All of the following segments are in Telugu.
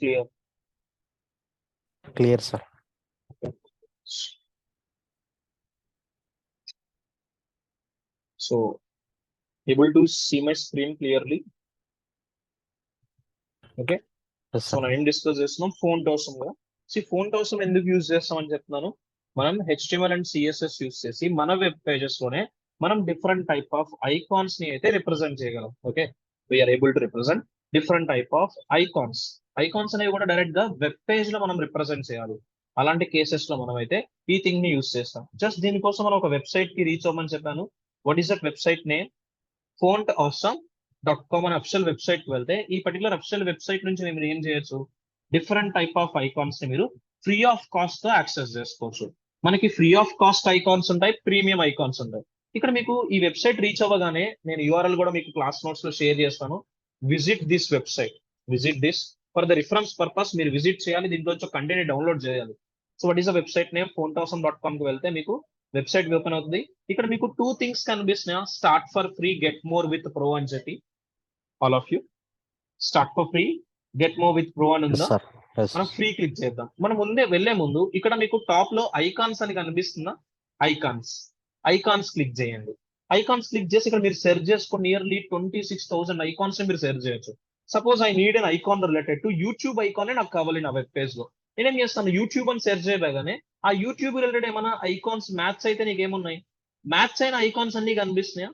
Clear. Clear, sir. So, able to see my screen clearly? Okay. Yes, so sir. మనం ఏం డిస్కస్ చేస్తున్నాం, ఫోంట్ అవసరం కదా. ఫోంట్ అవసరం ఎందుకు యూజ్ చేస్తామని చెప్తున్నాను. మనం HTML అండ్ CSS యూజ్ చేసి మన వెబ్ పేజెస్ లోనే మనం డిఫరెంట్ టైప్ ఆఫ్ ఐకాన్స్ ని అయితే రిప్రజెంట్ చేయగలం. Okay, we are able to represent different type of icons. Icons అనేవి కూడా డైరెక్ట్ గా వెబ్ పేజ్ లో మనం రిప్రజెంట్ చేయాలి. అలాంటి కేసెస్ లో మనం అయితే ఈ థింగ్ ని యూజ్ చేస్తాం. జస్ట్ దీనికోసం మనం ఒక వెబ్సైట్ కి రీచ్ అవ్వమని చెప్పాను. What is that website name? font.awesome.com అనే అఫిషియల్ వెబ్సైట్ కి వెళ్తే ఈ పర్టికులర్ అఫిషియల్ వెబ్సైట్ నుంచి మీరు ఏం చేయొచ్చు, డిఫరెంట్ టైప్ ఆఫ్ ఐకాన్స్ ని మీరు ఫ్రీ ఆఫ్ కాస్ట్ తో యాక్సెస్ చేసుకోవచ్చు. మనకి ఫ్రీ ఆఫ్ కాస్ట్ ఐకాన్స్ ఉంటాయి, ప్రీమియం ఐకాన్స్ ఉంటాయి. ఇక్కడ మీకు ఈ వెబ్సైట్ రీచ్ అవ్వగానే నేను URL కూడా మీకు క్లాస్ నోట్స్ లో షేర్ చేస్తాను. Visit this website, visit this for the reference purpose మీరు విజిట్ చేయాలి, దీంట్లో కంటెంట్ డౌన్లోడ్ చేయాలి. So what is the website name? font.awesome.com కి వెళ్తే మీకు వెబ్సైట్ ఓపెన్ అవుతుంది. ఇక్కడ మీకు 2 things కనిపిస్తున్నాయా? Start for free, get more with pro అని చెప్పి. All of you start for free, get more with pro అని Yes, ఉందా? sir. Yes. మనం ఫ్రీ క్లిక్ చేద్దాం. మనం ముందే వెళ్లే ముందు ఇక్కడ మీకు టాప్ లో ఐకాన్స్ అని కనిపిస్తుందా? ఐకాన్స్ క్లిక్ చేయండి. ఐకాన్స్ క్లిక్ చేసి ఇక్కడ మీరు సెర్చ్ చేసుకుని నియర్లీ 26,000 ఐకాన్స్ మీరు సెర్చ్ చేయొచ్చు. Suppose I need an icon related to YouTube icon నాకు కావాలి నా వెబ్ పేజ్ లో. నేనేం చేస్తాను, యూట్యూబ్ అని సెర్చ్ చేయగానే ఆ యూట్యూబ్ రిలేటెడ్ ఏమైనా ఐకాన్స్ మ్యాథ్స్ అయితే నీకు ఏమున్నాయి, మ్యాథ్స్ అయిన ఐకాన్స్ అన్ని కనిపిస్తున్నాయా?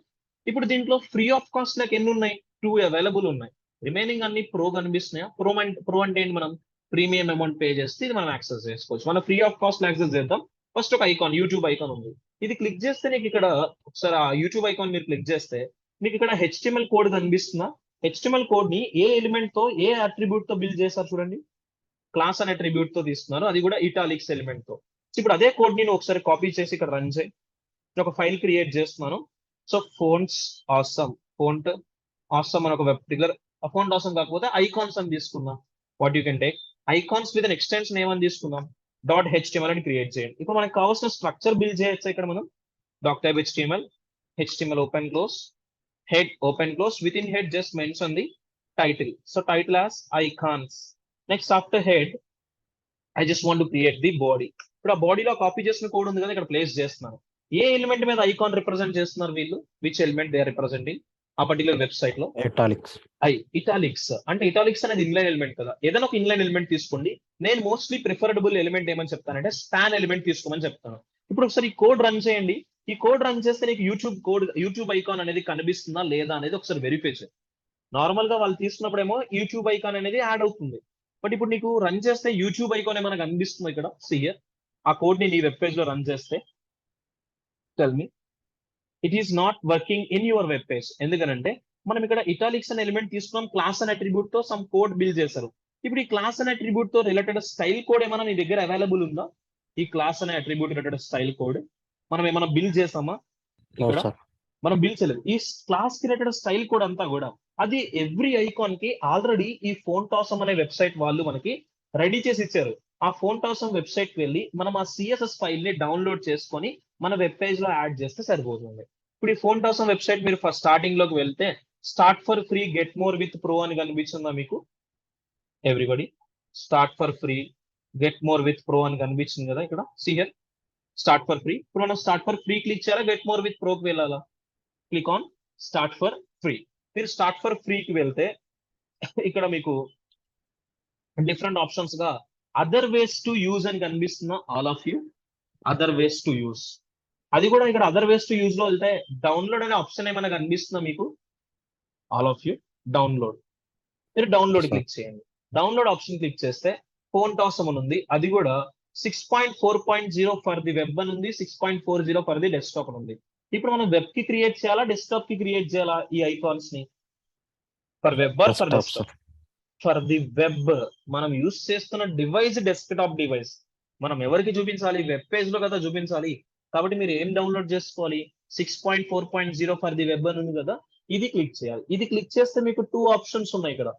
ఇప్పుడు దీంట్లో ఫ్రీ ఆఫ్ కాస్ట్ లైక్ ఎన్ని ఉన్నాయి? 2 అవైలబుల్ ఉన్నాయి. రిమైనింగ్ అన్ని ప్రో కనిపిస్తున్నాయా? ప్రో అంటే ఏంటి, మనం ప్రీమియం అమౌంట్ పే చేస్తే ఇది మనం యాక్సెస్ చేసుకోవచ్చు. మనం ఫ్రీ ఆఫ్ కాస్ట్ యాక్సెస్ చేద్దాం. ఫస్ట్ ఒక ఐకాన్, యూట్యూబ్ ఐకాన్ ఉంది. ఇది క్లిక్ చేస్తే నీకు ఇక్కడ ఒకసారి ఆ యూట్యూబ్ ఐకాన్ మీరు క్లిక్ చేస్తే మీకు ఇక్కడ HTML కోడ్ కనిపిస్తుందా? HTML కోడ్ ని ఏ ఎలిమెంట్ తో, ఏ అట్రిబ్యూట్ తో బిల్డ్ చేస్తారు చూడండి. క్లాస్ అనే అట్రిబ్యూట్ తో తీసుకున్నారు, అది కూడా ఇటాలిక్స్ ఎలిమెంట్ తో. ఇప్పుడు అదే కోడ్ ని ఒకసారి కాపీ చేసి ఇక్కడ రన్ చేయి. ఒక ఫైల్ క్రియేట్ చేస్తున్నాను. సో ఫోంట్స్ ఆసమ్, ఫోంట్ ఆసమ్ అని ఒక పర్టికులర్, ఫోంట్ ఆసమ్ కాకపోతే ఐకాన్స్ అని తీసుకుందాం. What you can take icons with an extension ఏమని తీసుకుందాం, .html అని క్రియేట్ చేయండి. ఇప్పుడు మనకు కావాల్సిన స్ట్రక్చర్ బిల్డ్ చేయొచ్చు. ఇక్కడ మనం doc HTML open close, head open close, within head just mention the title. So title as icons. Next after head I just want to create the body. ఇప్పుడు ఆ బాడీలో కాపీ చేసిన కోడ్ ఉంది కదా, ఇక్కడ ప్లేస్ చేస్తున్నాను. ఏ ఎలిమెంట్ మీద ఐకాన్ రిప్రజెంట్ చేస్తున్నారు వీళ్ళు, which element they are representing ఆ పర్టికులర్ వెబ్సైట్ లో? Italics. ఇటాలిక్స్. అంటే ఇటాలిక్స్ అనేది ఇన్లైన్ ఎలిమెంట్ కదా, ఏదైనా ఒక ఇన్లైన్ ఎలిమెంట్ తీసుకోండి. నేను మోస్ట్లీ ప్రిఫరబుల్ ఎలిమెంట్ ఏమని చెప్తానంటే స్పాన్ ఎలిమెంట్ తీసుకోమని చెప్తాను. ఇప్పుడు ఒకసారి ఈ కోడ్ రన్ చేయండి. ఈ కోడ్ రన్ చేస్తే నీకు యూట్యూబ్ ఐకాన్ అనేది కనిపిస్తుందా లేదా అనేది ఒకసారి వెరిఫై చేయండి. నార్మల్ గా వాళ్ళు తీసుకున్నప్పుడేమో యూట్యూబ్ ఐకాన్ అనేది యాడ్ అవుతుంది. బట్ ఇప్పుడు నీకు రన్ చేస్తే యూట్యూబ్ ఐకాన్ ఏమైనా కనిపిస్తుంది ఇక్కడ? సియర్ ఆ కోడ్ ని నీ వెబ్ పేజ్ లో రన్ చేస్తే tell me it is not working in your web page. ఎందుకనంటే మనం ఇక్కడ ఇటాలిక్స్ అనే ఎలిమెంట్ తీసుకున్నాం, క్లాస్ అనే అట్రిబ్యూట్ తో సమ్ కోడ్ బిల్డ్ చేశారు. ఇప్పుడు ఈ క్లాస్ అనే అట్రిబ్యూట్ తో రిలేటెడ్ స్టైల్ కోడ్ ఏమైనా నీ దగ్గర అవైలబుల్ ఉందా? ఈ క్లాస్ అనే అట్రిబ్యూట్ రిలేటెడ్ స్టైల్ కోడ్ మనం ఏమైనా బిల్డ్ చేసామా? No, ఇక్కడ sir. మనం బిల్డ్ చేయలేదు. ఈ క్లాస్ కి రిలేటెడ్ స్టైల్ కోడ్ అంతా కూడా అది ఎవ్రీ ఐకాన్ కి ఆల్రెడీ ఈ ఫోంట్ ఆసమ్ అనే వెబ్సైట్ వాళ్ళు మనకి రెడీ చేసి ఇచ్చారు. ఆ ఫోంట్ ఆసమ్ వెబ్సైట్ కి వెళ్ళి మనం ఆ CSS ఫైల్ ని డౌన్లోడ్ చేసుకొని మన వెబ్ పేజ్ లో యాడ్ చేస్తే సరిపోతుంది. ఇప్పుడు ఈ ఫోంట్ ఆసమ్ వెబ్సైట్ మీరు ఫస్ట్ స్టార్టింగ్ లోకి వెళ్తే start for free, get more with pro అని కనిపిస్తుందా మీకు? Everybody start for free, get more with pro అని కనిపిస్తుంది కదా ఇక్కడ. సియర్ స్టార్ట్ ఫర్ ఫ్రీ. ఇప్పుడు మనం స్టార్ట్ ఫర్ ఫ్రీ క్లిక్ చేయాలా, గెట్ మోర్ విత్ ప్రోకి వెళ్ళాలా? Click on start for free. మీరు స్టార్ట్ ఫర్ ఫ్రీకి వెళ్తే ఇక్కడ మీకు డిఫరెంట్ ఆప్షన్స్ గా అదర్ వేస్ టు యూజ్ అని కనిపిస్తున్నా? All of you other ways to use. అది కూడా ఇక్కడ అదర్ వేస్ టు యూజ్ లో వెళ్తే డౌన్లోడ్ అనే ఆప్షన్ ఏమైనా కనిపిస్తుందా మీకు? All of you download. మీరు డౌన్లోడ్ Yes, sir. క్లిక్ చేయండి. డౌన్లోడ్ ఆప్షన్ క్లిక్ చేస్తే ఫోంట్ ఆసమ్ అని ఉంది, అది కూడా 6.4.0 ఫర్ ది వెబ్ అని ఉంది, 6.40 ఫర్ ది డెస్క్టాప్ అని ఉంది. ఇప్పుడు మనం వెబ్ కి క్రియేట్ చేయాలా, డెస్క్టాప్ కి క్రియేట్ చేయాలా ఈ ఐకాన్స్ ని? For web or for Desktop, sir. Desktop? For the web. మనం యూస్ చేస్తున్న డివైస్ డెస్క్టాప్ డివైస్. మనం ఎవరికి చూపించాలి? వెబ్ పేజ్ లో కదా చూపించాలి. కాబట్టి మీరు ఏం డౌన్లోడ్ చేసుకోవాలి? 6.4.0 ఫర్ ది వెబ్ అని ఉంది కదా, ఇది క్లిక్ చేయాలి. ఇది క్లిక్ చేస్తే మీకు 2 ఆప్షన్స్ ఉన్నాయి ఇక్కడ.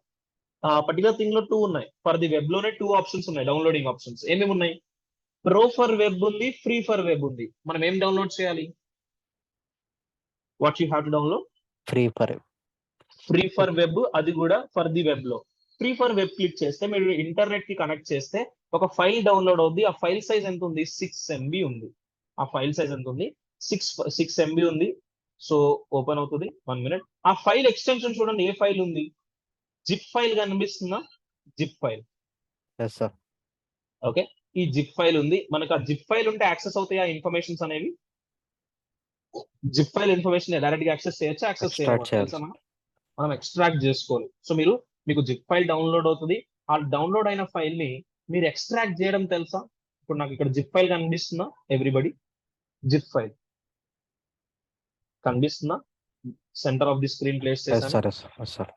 ఆ పర్టికులర్ థింగ్ లో 2 ఉన్నాయి. ఫర్ ది వెబ్ లోనే 2 ఆప్షన్స్ ఉన్నాయి, డౌన్లోడింగ్ ఆప్షన్స్. ఏమేమి ఉన్నాయి? ప్రో ఫర్ వెబ్ ఉంది, ఫ్రీ ఫర్ వెబ్ ఉంది. మనం ఏం డౌన్లోడ్ చేయాలి? What you have to download? Free for free for web, అది కూడా ఫర్ ది వెబ్ లో. ఫ్రీ ఫర్ వెబ్ క్లిక్ చేస్తే మీరు ఇంటర్నెట్ కి కనెక్ట్ చేస్తే ఒక ఫైల్ డౌన్లోడ్ అవుద్ది. ఆ ఫైల్ సైజ్ ఎంత ఉంది? 6 MB ఉంది. ఆ ఫైల్ సైజ్ ఎంత ఉంది? 6 MB ఉంది. సో ఓపెన్ అవుతుంది. 1 మినిట్. ఆ ఫైల్ ఎక్స్టెన్షన్ చూడండి, ఏ ఫైల్ ఉంది? జిప్ ఫైల్ కనిపిస్తుందా? Zip file. Yes sir. Okay, ఈ జిప్ ఫైల్ ఉంది. మనకు ఆ జిప్ ఫైల్ ఉంటే యాక్సెస్ అవుతాయి ఆ ఇన్ఫర్మేషన్స్ అనేవి. జిప్ ఫైల్ ఇన్ఫర్మేషన్ డైరెక్ట్ గా యాక్సెస్ చేయొచ్చా? యాక్సెస్ ఎక్స్ట్రాక్ట్ చేయమా? చేయాలి. తెలుసా? మనం ఎక్స్ట్రాక్ట్ చేసుకోవాలి. సో మీకు జిప్ ఫైల్ డౌన్లోడ్ అవుతుంది. ఆ డౌన్లోడ్ అయిన ఫైల్ ని మీరు ఎక్స్ట్రాక్ట్ చేయడం తెలుసా? ఇప్పుడు నాకు ఇక్కడ జిప్ ఫైల్ కనిపిస్తుందా? ఎవ్రీబడి జిప్ ఫైల్ కనిపిస్తుందా? Centre of the screen place yes చేశాను. సార్. Yes sir.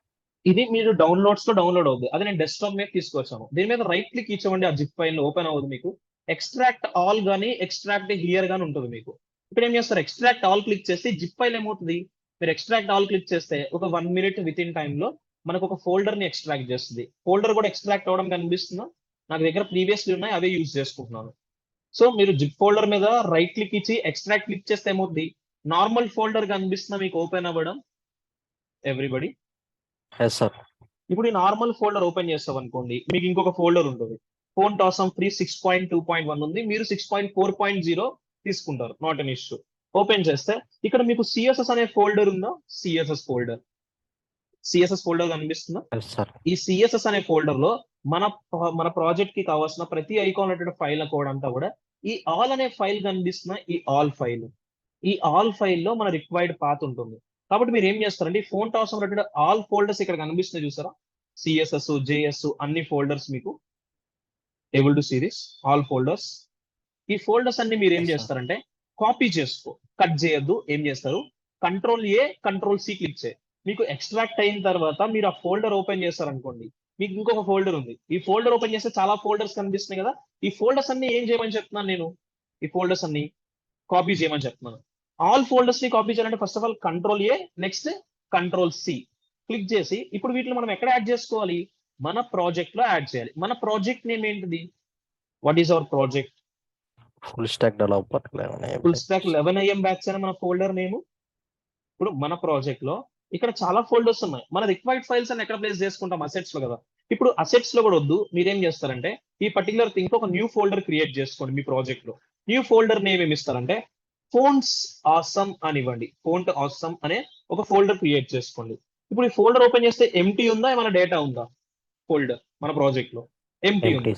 ఇది మీరు డౌన్లోడ్స్ లో డౌన్లోడ్ అవుతుంది. అది నేను డెస్క్టాప్ మీద తీసుకొచ్చాను. దీని మీద రైట్ క్లిక్ ఇచ్చామండి, ఆ జిప్ ఫైల్ ఓపెన్ అవ్వదు. మీకు ఎక్స్ట్రాక్ట్ ఆల్ గానీ ఎక్స్ట్రాక్ట్ హియర్ గానీ ఉంటుంది. మీకు ఇక్కడ ఏం చేస్తారు? ఎక్స్ట్రాక్ట్ ఆల్ క్లిక్ చేస్తే జిప్ ఫైల్ ఏమవుతుంది? మీరు ఎక్స్ట్రాక్ట్ ఆల్ క్లిక్ చేస్తే ఒక 1 మినిట్ విత్ ఇన్ టైమ్ లో మనకు ఒక ఫోల్డర్ ని ఎక్స్ట్రాక్ట్ చేస్తుంది. ఫోల్డర్ కూడా ఎక్స్ట్రాక్ట్ అవ్వడం కనిపిస్తుందా? నాకు దగ్గర ప్రీవియస్లీ ఉన్నాయి, అవే యూజ్ చేసుకుంటున్నాను. సో మీరు జిప్ ఫోల్డర్ మీద రైట్ క్లిక్ ఇచ్చి ఎక్స్ట్రాక్ట్ క్లిక్ చేస్తే ఏమవుతుంది? నార్మల్ ఫోల్డర్ కనిపిస్తుందా మీకు ఓపెన్ అవ్వడం? Everybody yes sir. ఇప్పుడు ఈ నార్మల్ ఫోల్డర్ ఓపెన్ చేస్తాం అనుకోండి, మీకు ఇంకొక ఫోల్డర్ ఉంటుంది. ఫోన్ టాసమ్ ఫ్రీ 6.2.1 ఉంది. మీరు 6.4.0 తీసుకుంటారు, నాట్ అన్ ఇష్యూ. ఓపెన్ చేస్తే ఇక్కడ మీకు సిఎస్ఎస్ అనే ఫోల్డర్ ఉందా? సిఎస్ఎస్ ఫోల్డర్ కనిపిస్తుందా? Yes sir. ఈ సిఎస్ఎస్ అనే ఫోల్డర్ లో మన ప్రాజెక్ట్ కి కావాల్సిన ప్రతి ఐకాన్ ఉన్నటువంటి ఫైల్ కోడ్ అంతా కూడా ఈ ఆల్ అనే ఫైల్ కనిపిస్తున్న ఈ ఆల్ ఫైల్ లో మన రిక్వైర్డ్ పాత్ ఉంటుంది. కాబట్టి మీరు ఏం చేస్తారంటే ఈ ఫోన్ టాస్ ఉన్నటువంటి ఆల్ ఫోల్డర్స్ ఇక్కడ కనిపిస్తున్నాయి చూసారా? సిఎస్ఎస్, జేఎస్ అన్ని ఫోల్డర్స్ మీకు able to series all folders. ఈ ఫోల్డర్స్ అన్ని మీరు ఏం Yes, sir. చేస్తారంటే కాపీ చేసుకో, కట్ చేయొద్దు. ఏం చేస్తారు? Ctrl+A, Ctrl+C క్లిక్ చేయి. మీకు ఎక్స్ట్రాక్ట్ అయిన తర్వాత మీరు ఆ ఫోల్డర్ ఓపెన్ చేస్తారనుకోండి, మీకు ఇంకొక ఫోల్డర్ ఉంది. ఈ ఫోల్డర్ ఓపెన్ చేస్తే చాలా ఫోల్డర్స్ కనిపిస్తున్నాయి కదా. ఈ ఫోల్డర్స్ అన్ని ఏం చేయమని చెప్తున్నాను నేను? ఈ ఫోల్డర్స్ అన్ని కాపీ చేయమని చెప్తున్నాను. ఆల్ ఫోల్డర్స్ ని కాపీ చేయాలంటే first of all Ctrl+A, next Ctrl+C click చేసి ఇప్పుడు వీటిని మనం ఎక్కడ యాడ్ చేసుకోవాలి? మన ప్రాజెక్ట్ లో యాడ్ చేయాలి. మన ప్రాజెక్ట్ నేమ్ ఏంటిది? What is our project? Full stack developer full stock 11 AM batch అని మన ఫోల్డర్ నేమ్. ఇప్పుడు మన ప్రాజెక్ట్ లో ఇక్కడ చాలా ఫోల్డర్స్ ఉన్నాయి. మన రిక్వైర్డ్ ఫైల్స్ అని ఎక్కడ ప్లేస్ చేసుకుంటాం? అసెట్స్ లో కదా. ఇప్పుడు అసెట్స్ లో కూడా వద్దు, మీరేం చేస్తారంటే ఈ పర్టికులర్ థింగ్ ఒక న్యూ ఫోల్డర్ క్రియేట్ చేసుకోండి. మీ ప్రాజెక్ట్ లో న్యూ ఫోల్డర్ నేమ్ ఏమి ఇస్తారంటే ఫోన్స్ ఆసమ్ అని ఇవ్వండి. ఫోంట్ ఆసమ్ అనే ఒక ఫోల్డర్ క్రియేట్ చేసుకోండి. ఇప్పుడు ఈ ఫోల్డర్ ఓపెన్ చేస్తే ఎంటీ ఉందా, ఏమైనా డేటా ఉందా? ఫోల్డర్ మన ప్రాజెక్ట్ లో ఎంటీ ఉంది.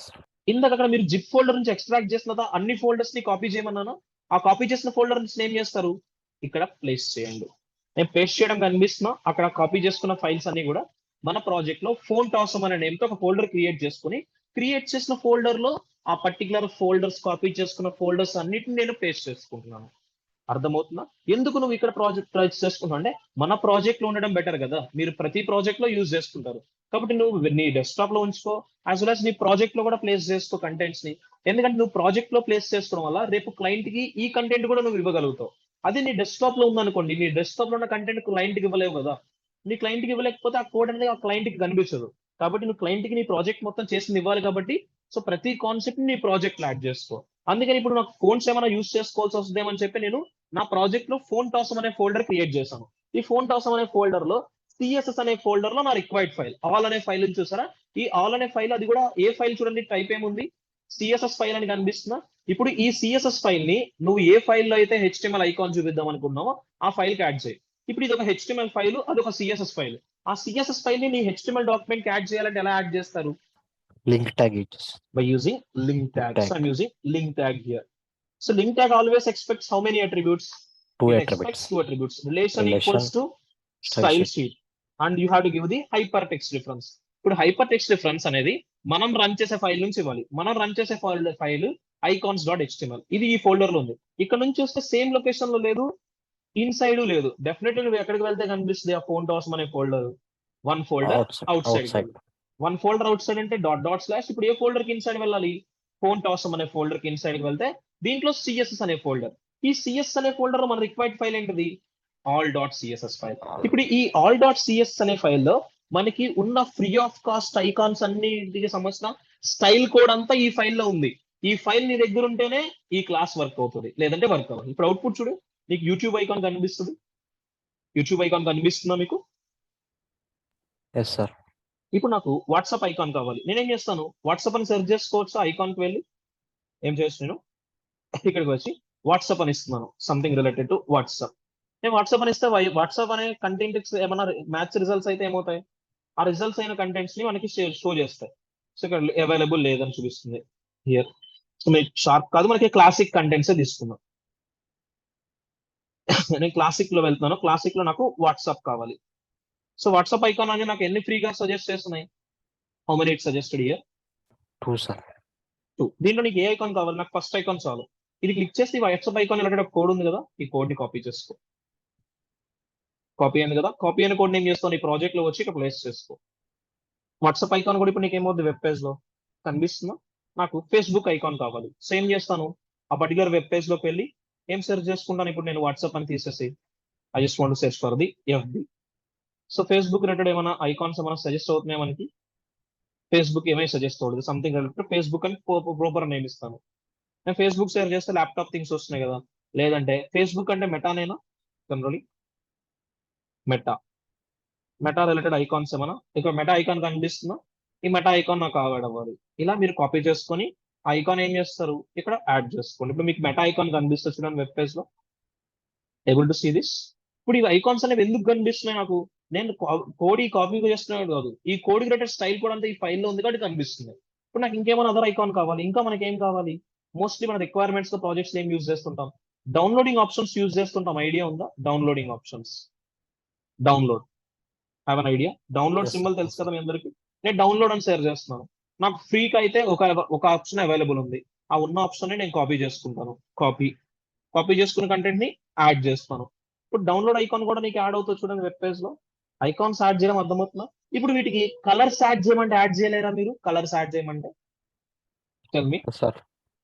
ఇందాక అక్కడ మీరు జిప్ ఫోల్డర్ నుంచి ఎక్స్ట్రాక్ట్ చేసిన అన్ని ఫోల్డర్స్ ని కాపీ చేయమన్నాను. ఆ కాపీ చేసిన ఫోల్డర్ నుంచి ఏం చేస్తారు? ఇక్కడ ప్లేస్ చేయండి. నేను పేస్ట్ చేయడం కనిపిస్తున్నా. అక్కడ కాపీ చేసుకున్న ఫైల్స్ అన్ని కూడా మన ప్రాజెక్ట్ లో ఫోన్ టాసమ్ అనే నేమ్ తో ఒక ఫోల్డర్ క్రియేట్ చేసుకుని, క్రియేట్ చేసిన ఫోల్డర్ లో ఆ పర్టికులర్ ఫోల్డర్స్ కాపీ చేసుకున్న ఫోల్డర్స్ అన్నిటిని నేను పేస్ట్ చేసుకుంటున్నాను. అర్థమవుతుందా? ఎందుకు నువ్వు ఇక్కడ ప్రాజెక్ట్ చేసుకుంటావు అంటే మన ప్రాజెక్ట్ లో ఉండడం బెటర్ కదా. మీరు ప్రతి ప్రాజెక్ట్ లో యూజ్ చేసుకుంటారు కాబట్టి నువ్వు నీ డెస్క్టాప్ లో ఉంచుకో, యాజ్ వెల్ యాజ్ నీ ప్రాజెక్ట్ లో కూడా ప్లేస్ చేసుకో కంటెంట్స్ ని. ఎందుకంటే నువ్వు ప్రాజెక్ట్ లో ప్లేస్ చేసుకోవడం వల్ల రేపు క్లయింట్ కి ఈ కంటెంట్ కూడా నువ్వు ఇవ్వగలుగుతావు. అది నీ డెస్క్టాప్ లో ఉందనుకోండి, నీ డెస్క్టాప్ లో ఉన్న కంటెంట్ క్లయింట్ కి ఇవ్వలేవు కదా. నీ క్లయింట్ కి ఇవ్వలేకపోతే ఆ కోడ్ అనేది ఆ క్లయింట్ కి కనిపించదు. కాబట్టి నువ్వు క్లయింట్ కి నీ ప్రాజెక్ట్ మొత్తం చేసింది ఇవ్వాలి. కాబట్టి సో ప్రతి కాన్సెప్ట్ ని నీ ప్రాజెక్ట్ లో యాడ్ చేసుకో. అందుకని ఇప్పుడు నాకు ఫోన్స్ ఏమైనా యూజ్ చేసుకోవాల్సి వస్తుందేమని చెప్పి నేను నా ప్రాజెక్ట్ లో ఫోన్ టాసమ్ అనే ఫోల్డర్ క్రియేట్ చేశాను. ఈ ఫోన్ టాసమ్ అనే ఫోల్డర్ లో సిఎస్ఎస్ అనే ఫోల్డర్ లో నా రిక్వైర్డ్ ఫైల్ ఆల్ అనే ఫైల్ చూసారా? ఈ ఆల్ అనే ఫైల్ అది కూడా ఏ ఫైల్ చూడండి, టైప్ ఏముంది? సిఎస్ఎస్ ఫైల్ అని కనిపిస్తుందా? ఇప్పుడు ఈ సిఎస్ఎస్ ఫైల్ ని నువ్వు ఏ ఫైల్ లో అయితే హెచ్టిఎంఎల్ ఐకాన్ చూపిద్దాం అనుకున్నావో ఆ ఫైల్ కి యాడ్ చేయి. ఇప్పుడు ఇది ఒక హెచ్టిఎంఎల్ ఫైల్, అది ఒక సిఎస్ఎస్ ఫైల్. ఆ సిఎస్ఎస్ ఫైల్ ని నీ హెచ్టిఎంఎల్ డాక్యుమెంట్ కి యాడ్ చేయాలంటే ఎలా యాడ్ చేస్తారు? Link tag by using link tag. tag. So I'm using link tag here. So link tag always expects how many attributes? Two It attributes. expects 2 attributes. Relation Relation, equals to style sheet. And you have to give the hypertext reference. ఇప్పుడు hypertext reference అనేది మనం రన్ చేసే ఫైల్ నుంచి ఇవ్వాలి. మనం రన్ చేసే ఫైల్ icons.html. ఇది ఈ ఫోల్డర్ లో ఉంది. ఇక్కడ నుంచి చూస్తే సేమ్ లొకేషన్ లో లేదు, ఇన్సైడ్ లేదు. డెఫినెట్లీ నువ్వు ఎక్కడికి వెళ్తే కనిపిస్తుంది ఆ ఫోన్ టాసమ్ అనే folder? One folder out side. One folder out side అంటే డాట్/. ఇప్పుడు ఏ ఫోల్డర్ కి ఇన్సైడ్ వెళ్ళాలి? ఫోన్ టాసమ్ అనే ఫోల్డర్ కి ఇన్సైడ్ కి వెళ్తే దీంట్లో సిఎస్ఎస్ అనే ఫోల్డర్. ఈ సిఎస్ఎస్ అనే ఫోల్డర్ లో మన రిక్వైర్డ్ ఫైల్ ఏంటిది? all.css file. ఇప్పుడు ఈ all.css అనే ఫైల్లో మనకి ఉన్న ఫ్రీ ఆఫ్ కాస్ట్ ఐకాన్స్ అన్నిటికి సంబంధించిన స్టైల్ కోడ్ అంతా ఈ ఫైల్లో ఉంది. ఈ ఫైల్ నీ దగ్గర ఉంటేనే ఈ క్లాస్ వర్క్ అవుతుంది, లేదంటే వర్క్ అవ్వదు. ఇప్పుడు అవుట్పుట్ చూడు, నీకు యూట్యూబ్ ఐకాన్ కనిపిస్తుంది. యూట్యూబ్ ఐకాన్ కనిపిస్తుందా మీకు? Yes sir. ఇప్పుడు నాకు వాట్సాప్ ఐకాన్ కావాలి. నేనేం చేస్తాను, వాట్సాప్ అని సెర్చ్ చేసుకోవచ్చు. ఐకాన్కి వెళ్ళి ఏం చేయొచ్చు, నేను ఇక్కడికి వచ్చి వాట్సాప్ అని ఇస్తున్నాను, సంథింగ్ రిలేటెడ్ టు వాట్సాప్. నేను వాట్సాప్ అని ఇస్తే వాట్సాప్ అనే కంటెంట్ ఏమైనా మ్యాచ్ రిజల్ట్స్ అయితే ఏమవుతాయి, ఆ రిజల్ట్స్ అయిన కంటెంట్స్ ని మనకి షో చేస్తాయి. సో ఇక్కడ అవైలబుల్ లేదని చూపిస్తుంది హియర్. సో మీకు షార్ప్ కాదు, మనకి క్లాసిక్ కంటెంట్స్ తీసుకున్నాం. నేను క్లాసిక్ లో వెళ్తున్నాను, క్లాసిక్ లో నాకు వాట్సాప్ కావాలి. సో వాట్సాప్ ఐకాన్ అనేది నాకు ఎన్ని ఫ్రీగా సజెస్ట్ చేస్తున్నాయి, how many it suggested here? 2 sir. 2. దీంట్లో నీకు ఏ ఐకాన్ కావాలి? నాకు ఫస్ట్ ఐకాన్ చాలు. ఇది క్లిక్ చేసి వాట్సాప్ ఐకాన్ రిలేటెడ్ కోడ్ ఉంది కదా, ఈ కోడ్ ని కాపీ చేసుకో. కాపీ అయింది కదా, కాపీ అయిన కోడ్ ఏం చేస్తాను, ఈ ప్రాజెక్ట్ లో వచ్చి ఇక్కడ ప్లేస్ చేసుకో. వాట్సాప్ ఐకాన్ కూడా ఇప్పుడు నీకు ఏమవుతుంది, వెబ్ పేజ్ లో కనిపిస్తుందా? నాకు ఫేస్బుక్ ఐకాన్ కావాలి. సేమ్ చేస్తాను, ఆ పర్టికులర్ వెబ్ పేజ్ లోకి వెళ్ళి ఏం సెర్చ్ చేసుకుంటాను ఇప్పుడు నేను, వాట్సాప్ అని తీసేసి I just want search for the FB. So Facebook related ఏమైనా ఐకాన్స్ ఏమైనా సజెస్ట్ అవుతున్నాయి మనకి? ఫేస్బుక్ ఏమైనా సజెస్ట్ అవుతుంది, సంథింగ్ రిలేటెడ్ ఫేస్బుక్ అని ప్రాపర్ నేమ్ ఇస్తాను. నేను ఫేస్బుక్ షేర్ చేస్తే ల్యాప్టాప్ థింగ్స్ వస్తున్నాయి కదా, లేదంటే ఫేస్బుక్ అంటే మెటానేనా, జనరలీ మెటా రిలేటెడ్ ఐకాన్స్ ఏమైనా ఇక్కడ మెటా ఐకాన్ కనిపిస్తుందా, ఈ మెటా ఐకాన్ నాకు అవ్వాలి. ఇలా మీరు కాపీ చేసుకొని ఐకాన్ ఏం చేస్తారు, ఇక్కడ యాడ్ చేసుకోండి. ఇప్పుడు మీకు మెటా ఐకాన్ కనిపిస్తుంది చూడండి వెబ్ పేజ్ లో, ఏబుల్ టు సీ దిస్. ఇప్పుడు ఈ ఐకాన్స్ అనేవి ఎందుకు కనిపిస్తున్నాయి నాకు, నేను కోడ్ ఈ కాపీ చేస్తున్నాడు కాదు, ఈ కోడ్ రిలేటెడ్ స్టైల్ కూడా అంతా ఈ ఫైల్లో ఉంది కాబట్టి కనిపిస్తుంది. ఇప్పుడు నాకు ఇంకేమైనా అదర్ ఐకాన్ కావాలి, ఇంకా మనకి ఏం కావాలి, మోస్ట్లీ మన రిక్వైర్మెంట్స్ లో ప్రాజెక్ట్స్ ఏం యూజ్ చేస్తుంటాం, డౌన్లోడింగ్ ఆప్షన్స్ యూజ్ చేస్తుంటాం. ఐడియా ఉందా downloading options? Download, have an idea? Download Yes, symbol sir. తెలుసు కదా మీ అందరికి. నేను డౌన్లోడ్ అని షేర్ చేస్తున్నాను. నాకు ఫ్రీకి అయితే ఒక ఆప్షన్ అవైలబుల్ ఉంది, ఆ ఉన్న ఆప్షన్ ని నేను కాపీ చేసుకుంటాను. కాపీ చేసుకున్న కంటెంట్ ని యాడ్ చేస్తాను. ఇప్పుడు డౌన్లోడ్ ఐకాన్ కూడా నీకు యాడ్ అవుతుంది చూడండి వెబ్ పేజ్ లో. ఐకాన్స్ యాడ్ చేయడం అర్థమవుతుందా? ఇప్పుడు వీటికి కలర్స్ యాడ్ చేయమంటే యాడ్ చేయలేరా మీరు? కలర్స్ యాడ్ చేయమంటే టెల్ మీ. Yes, sir.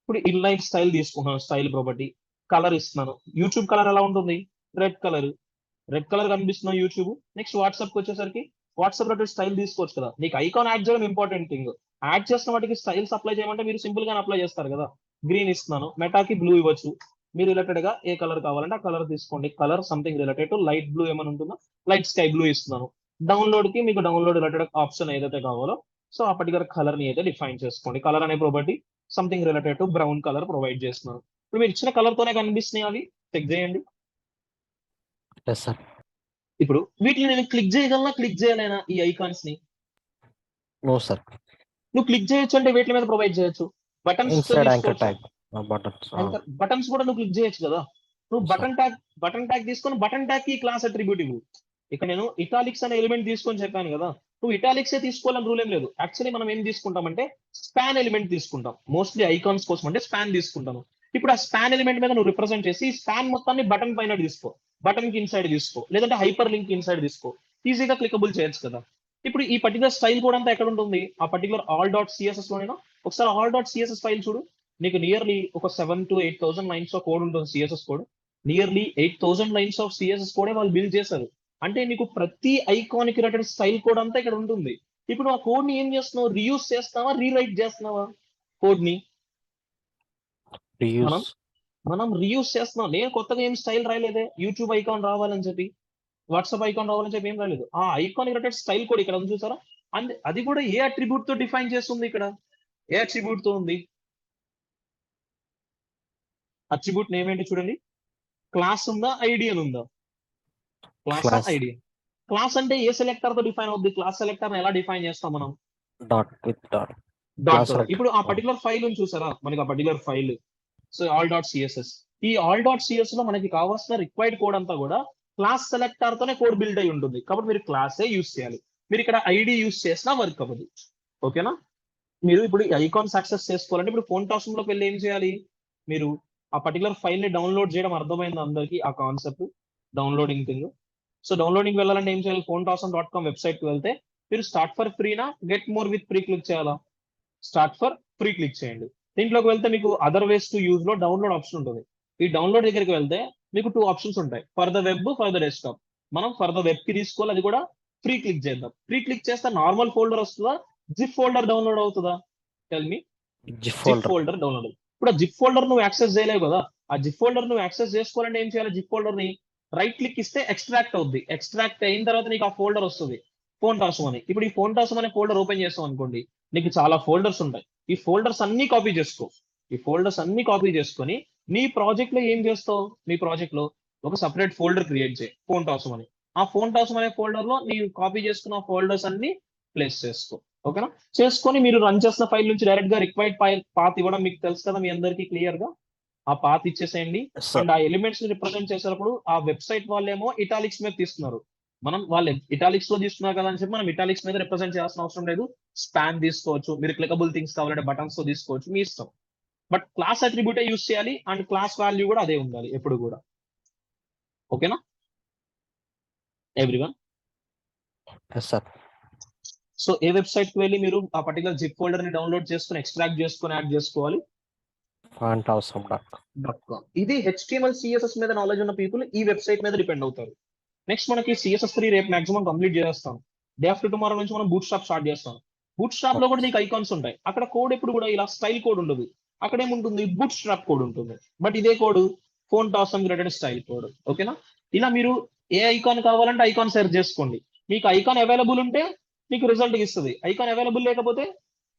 ఇప్పుడు ఇన్లైన్ స్టైల్ తీసుకుంటున్నాను, స్టైల్ ప్రాపర్టీ కలర్ ఇస్తున్నాను. యూట్యూబ్ కలర్ ఎలా ఉంటుంది, రెడ్ కలర్ కనిపిస్తున్నా యూట్యూబ్. నెక్స్ట్ వాట్సాప్ కి వచ్చేసరికి వాట్సాప్ లో స్టైల్ తీసుకోవచ్చు కదా. నీకు ఐకాన్ యాడ్ చేయడం ఇంపార్టెంట్ థింగ్, యాడ్ చేసిన వాటికి స్టైల్స్ అప్లై చేయమంటే మీరు సింపుల్ గా అప్లై చేస్తారు కదా. గ్రీన్ ఇస్తున్నాను, మెటాకి బ్లూ ఇవ్వచ్చు. మీరు రిలేటెడ్ గా ఏ కలర్ కావాలంటే ఆ కలర్ తీసుకోండి. Colour something related to light blue ఏమైనా ఉంటుందో, లైట్ స్కై బ్లూ ఇస్తున్నాను. డౌన్లోడ్ కి మీకు డౌన్లోడ్ రిలేటెడ్ ఆప్షన్ ఏదైతే కావాలో, సో ఆ పర్టికులర్ కలర్ ని అయితే డిఫైన్ చేసుకోండి. కలర్ అనే property something related to brown colour provide చేస్తున్నాను. ఇప్పుడు మీరు ఇచ్చిన కలర్ తోనే కనిపిస్తున్నాయి అవి, చెక్ చేయండి. Yes, sir. ఇప్పుడు వీటిని నేను క్లిక్ చేయగలనా, క్లిక్ చేయలేనా ఈ ఐకాన్స్ ని? No, sir. నువ్వు క్లిక్ చేయొచ్చు అంటే వీటి మీద ప్రొవైడ్ చేయొచ్చు. బటన్స్ Inside anchor తీసుకోవచ్చు, tag. Buttons. బటన్స్ కూడా నువ్వు క్లిక్ చేయొచ్చు కదా. నువ్వు Yes, sir. బటన్ ట్యాగ్ తీసుకొని బటన్ ట్యాగ్ కి క్లాస్ అట్రిబ్యూట్ ఇవ్వు. ఇక్కడ నేను ఇటాలిక్స్ అనే ఎలిమెంట్ తీసుకొని చెప్పాను కదా, నువ్వు ఇటాలిక్స్ తీసుకోవాలని రూల్ ఏం లేదు. యాక్చువల్లీ మనం ఏం తీసుకుంటామంటే స్పాన్ ఎలిమెంట్ తీసుకుంటాం. మోస్ట్లీ ఐకాన్స్ కోసం అంటే స్పాన్ తీసుకుంటాను. ఇప్పుడు ఆ స్పాన్ ఎలిమెంట్ మీద నువ్వు రిప్రజెంట్ చేసి ఈ స్పాన్ మొత్తాన్ని బటన్ పైన తీసుకో, బటన్ కి ఇన్సైడ్ తీసుకో, లేదంటే హైపర్ లింక్ ఇన్సైడ్ తీసుకో. ఈజీగా క్లికబుల్ చేయొచ్చు కదా. ఇప్పుడు ఈ పర్టికులర్ స్టైల్ కూడా అంతా ఎక్కడ ఉంటుంది, ఆ పర్టికులర్ ఆల్ డాట్ సిఎస్ఎస్ లోనేనా? ఒకసారి ఆల్ డాట్ సిఎస్ఎస్ ఫైల్ చూడు. నీకు నియర్లీ ఒక 7,000 to 8,000 లైన్స్ ఆఫ్ కోడ్ ఉంటుంది, CSS code. Nearly 8,000 lines of CSS కోడే వాళ్ళు బిల్డ్ చేశారు. అంటే నీకు ప్రతి ఐకానిక్ రిలేటెడ్ స్టైల్ కోడ్ అంతా ఇక్కడ ఉంటుంది. ఇప్పుడు ఆ కోడ్ ని ఏం చేస్తున్నావు, రీయూజ్ చేస్తున్నావా, రీరైట్ చేస్తున్నావా? కోడ్ ని Reuse. మనం రీయూజ్ చేస్తున్నాం. నేను కొత్తగా ఏం స్టైల్ రాయలేదే, యూట్యూబ్ ఐకాన్ రావాలని చెప్పి, వాట్సాప్ ఐకాన్ రావాలని చెప్పి ఏం రాలేదు. ఆ ఐకాన్ రిలేటెడ్ స్టైల్ కోడ్ ఇక్కడ ఉంది చూసారా, అండ్ అది కూడా ఏ అట్రిబ్యూట్ తో డిఫైన్ చేస్తుంది, ఇక్కడ ఏ అట్రిబ్యూట్ తో ఉంది, అట్రిబ్యూట్ నేమ్ ఏంటి చూడండి. క్లాస్ ఉందా, ఐడి అని ఉందా? Class Class. ఐడి. క్లాస్ అంటే ఏ సెలెక్టర్ తో డిఫైన్ అవుద్ది, క్లాస్ సెలెక్టర్ ఎలా డిఫైన్ చేస్తాం మనం? Dot with dot. Dot Class తో. select. ఇప్పుడు ఆ పర్టికులర్ ఫైల్ ఉంది చూసారా, మనకి ఆ particular file, so all dot CSS. ఈ ఆల్ డాట్ సిఎస్ లో మనకి కావాల్సిన రిక్వైర్డ్ కోడ్ అంతా కూడా క్లాస్ సెలెక్టర్ తోనే కోడ్ బిల్డ్ అయి ఉంటుంది. కాబట్టి మీరు క్లాసే యూస్ చేయాలి. మీరు ఇక్కడ ఐడి యూస్ చేసినా వర్క్ అవ్వదు. ఓకేనా? మీరు ఇప్పుడు ఐకాన్స్ యాక్సెస్ చేసుకోవాలంటే ఇప్పుడు ఫోన్ టాస్క్ లోకి వెళ్ళి ఏం చేయాలి, మీరు ఆ పర్టికులర్ ఫైల్ ని డౌన్లోడ్ చేయడం అర్థమైంది అందరికి, ఆ concept downloading thing. So downloading వెళ్ళాలంటే ఏం చేయాలి, phonetasm.com వెబ్సైట్ కి వెళ్తే మీరు స్టార్ట్ ఫర్ ఫ్రీనా get more with free click చేయాలా? స్టార్ట్ ఫర్ ఫ్రీ క్లిక్ చేయండి. దీంట్లోకి వెళ్తే మీకు అదర్ వేస్ టు యూజ్ లో డౌన్లోడ్ ఆప్షన్ ఉంటుంది. ఈ డౌన్లోడ్ దగ్గరికి వెళ్తే మీకు 2 ఆప్షన్స్ ఉంటాయి, for the web, for the desktop. మనం ఫర్ ద వెబ్ కి తీసుకోవాలి, అది కూడా ఫ్రీ క్లిక్ చేద్దాం. ఫ్రీ క్లిక్ చేస్తే నార్మల్ ఫోల్డర్ వస్తుందా, జిప్ ఫోల్డర్ డౌన్లోడ్ అవుతుందా? Tell me. GIF zip folder. Folder download. ఇప్పుడు ఆ జిప్ ఫోల్డర్ నువ్వు యాక్సెస్ చేయలేవు కదా. ఆ జిప్ ఫోల్డర్ నువ్వు యాక్సెస్ చేసుకోవాలంటే ఏం చేయాలి, జిప్ ఫోల్డర్ ని రైట్ క్లిక్ ఇస్తే ఎక్స్ట్రాక్ట్ అవుద్ది. ఎక్స్ట్రాక్ట్ అయిన తర్వాత నీకు ఆ ఫోల్డర్ వస్తుంది. ఫోన్ టాసం అని. ఇప్పుడు ఈ ఫోన్ టాసం అనే ఫోల్డర్ ఓపెన్ చేస్తాం అనుకోండి, నీకు చాలా ఫోల్డర్స్ ఉంటాయి. ఈ ఫోల్డర్స్ అన్ని కాపీ చేసుకో. ఈ ఫోల్డర్స్ అన్ని కాపీ చేసుకొని నీ ప్రాజెక్ట్ లో ఏం చేస్తావు? నీ ప్రాజెక్ట్ లో ఒక సపరేట్ ఫోల్డర్ క్రియేట్ చేయి, ఫోన్ టాసం అని. ఆ ఫోన్ టాసం అనే ఫోల్డర్ లో నీ కాపీ చేసుకున్న ఫోల్డర్స్ అన్ని ప్లేస్ చేసుకో. ఓకేనా? చేసుకొని మీరు రన్ చేసిన ఫైల్ నుంచి డైరెక్ట్ గా రిక్వైర్డ్ ఫైల్ పాత్ ఇవ్వడం మీకు తెలుసు కదా, మీ అందరికీ క్లియర్ గా. ఆ పాత్ ఇచ్చేసేయండి. Yes, sir. అండ్ ఆ ఎలిమెంట్స్ ని రిప్రజెంట్ చేసేటప్పుడు ఆ వెబ్సైట్ వాళ్ళేమో ఇటాలిక్స్ మీద తీస్తున్నారు, మనం వాళ్ళు ఇటాలిక్స్ లో తీసుకున్నారు కదా అని చెప్పి మనం ఇటాలిక్స్ మీద రిప్రజెంట్ చేయాల్సిన అవసరం లేదు. స్పాన్ తీసుకోవచ్చు, మీరు క్లికబుల్ థింగ్స్ కావాలంటే బటన్స్ తో తీసుకోవచ్చు, మీ ఇష్టం. బట్ క్లాస్ అట్రిబ్యూటే యూస్ చేయాలి అండ్ క్లాస్ వాల్యూ కూడా అదే ఉండాలి ఎప్పుడు కూడా. ఓకేనా ఎవ్రీవన్? Yes, sir. సో ఏ వెబ్సైట్ కి వెళ్ళి మీరు ఆ పర్టికులర్ జిప్ ఫోల్డర్ ని డౌన్లోడ్ చేసుకుని ఎక్స్ట్రాక్ట్ చేసుకుని యాడ్ చేసుకోవాలి? Phantasm.com. ఇది HTML CSS మీద నాలెడ్జ్ ఉన్న పీపుల్ ఈ వెబ్సైట్ మీద డిపెండ్ అవుతారు. నెక్స్ట్ మనకి CSS3 రేపు మాక్సిమం కంప్లీట్ చేస్తాం. డే ఆఫ్టర్ టుమారో నుంచి మనం బూట్ స్ట్రాప్ స్టార్ట్ చేస్తాం. బూట్ స్ట్రాప్ లో కూడా నీకు ఐకాన్స్ ఉంటాయి. అక్కడ కోడ్ ఎప్పుడు కూడా ఇలా స్టైల్ కోడ్ ఉండదు, అక్కడ ఏముంటుంది? బూట్ స్ట్రాప్ కోడ్ ఉంటుంది. బట్ ఇదే code font awesome related style code. ఓకేనా? ఇలా మీరు ఏ ఐకాన్ కావాలంటే ఐకాన్ సెర్చ్ చేసుకోండి. మీకు ఐకాన్ అవైలబుల్ ఉంటే మీకు రిజల్ట్ ఇస్తుంది, ఐకాన్ అవైలబుల్ లేకపోతే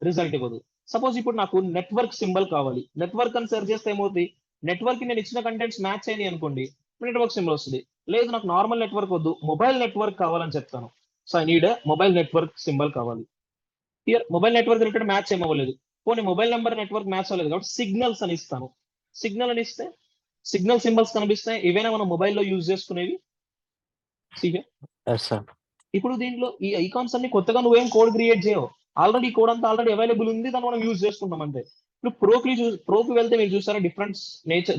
రిజల్ట్ ఇవ్వదు. సపోజ్ ఇప్పుడు నాకు నెట్వర్క్ సింబల్ కావాలి, నెట్వర్క్ అని సెర్చ్ చేస్తే ఏమవుతుంది? నెట్వర్క్ నేను ఇచ్చిన కంటెంట్స్ మ్యాచ్ అయినాయి అనుకోండి, నెట్వర్క్ సింబల్ వస్తుంది. లేదు నాకు నార్మల్ నెట్వర్క్ వద్దు, మొబైల్ నెట్వర్క్ కావాలని చెప్తాను. So I need mobile network symbol కావాలి. Here mobile network related match ఏమవ్వలేదు, పోనీ మొబైల్ నెంబర్ నెట్వర్క్ మ్యాచ్ అవ్వలేదు కాబట్టి సిగ్నల్స్ అని ఇస్తాను. సిగ్నల్ అని ఇస్తే సిగ్నల్ సింబల్స్ కనిపిస్తాయి. ఇవేనా మనం మొబైల్లో యూజ్ చేసుకునేవి? Yes, sir. ఇప్పుడు దీంట్లో ఈ ఐకాన్స్ అన్ని కొత్తగా నువ్వేం కోడ్ క్రియేట్ చేయవు, ఆల్రెడీ కోడ్ అంతా ఆల్రెడీ అవైలబుల్ ఉంది, దాన్ని మనం యూజ్ చేసుకుంటాం అంతే. ఇప్పుడు ప్రోకి వెళ్తే మీరు చూసారా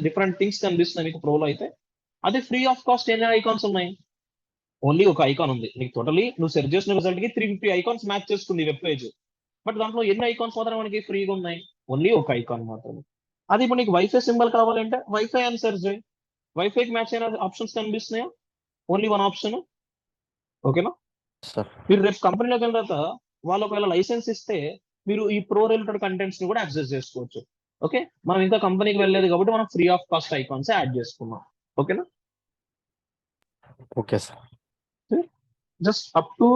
డిఫరెంట్ థింగ్స్ కనిపిస్తున్నాయి మీకు ప్రోలో అయితే. అదే ఫ్రీ ఆఫ్ కాస్ట్ ఎన్ని ఐకాన్స్ ఉన్నాయి? ఓన్లీ ఒక ఐకాన్ ఉంది. నీకు టోటలీ నువ్వు సెర్చ్ చేసిన రిజల్ట్ కి 350 ఐకాన్స్ మ్యాచ్ చేసుకుంది వెబ్ పేజ్. బట్ దాంట్లో ఎన్ని ఐకాన్స్ మాత్రం మనకి ఫ్రీగా ఉన్నాయి? ఓన్లీ ఒక ఐకాన్ మాత్రమే. అది ఇప్పుడు నీకు వైఫై సింబల్ కావాలంటే వైఫై అని సెర్చ్ చేయి, వైఫైకి మ్యాచ్ అయిన ఆప్షన్స్ కనిపిస్తున్నాయా? Only one option. ఓకేనా? Yes, sir. మీరు రేపు కంపెనీలోకి వెళ్ళిన తర్వాత వాళ్ళు ఒకవేళ లైసెన్స్ ఇస్తే మీరు ఈ ప్రో రిలేటెడ్ కంటెంట్స్ ని కూడా యాక్సెస్ చేసుకోవచ్చు. ఓకే, మనం ఇంకా కంపెనీకి వెళ్ళలేదు కాబట్టి మనం free of cost icons add చేసుకున్నాం. ఓకేనా? Okay, sir. Just up to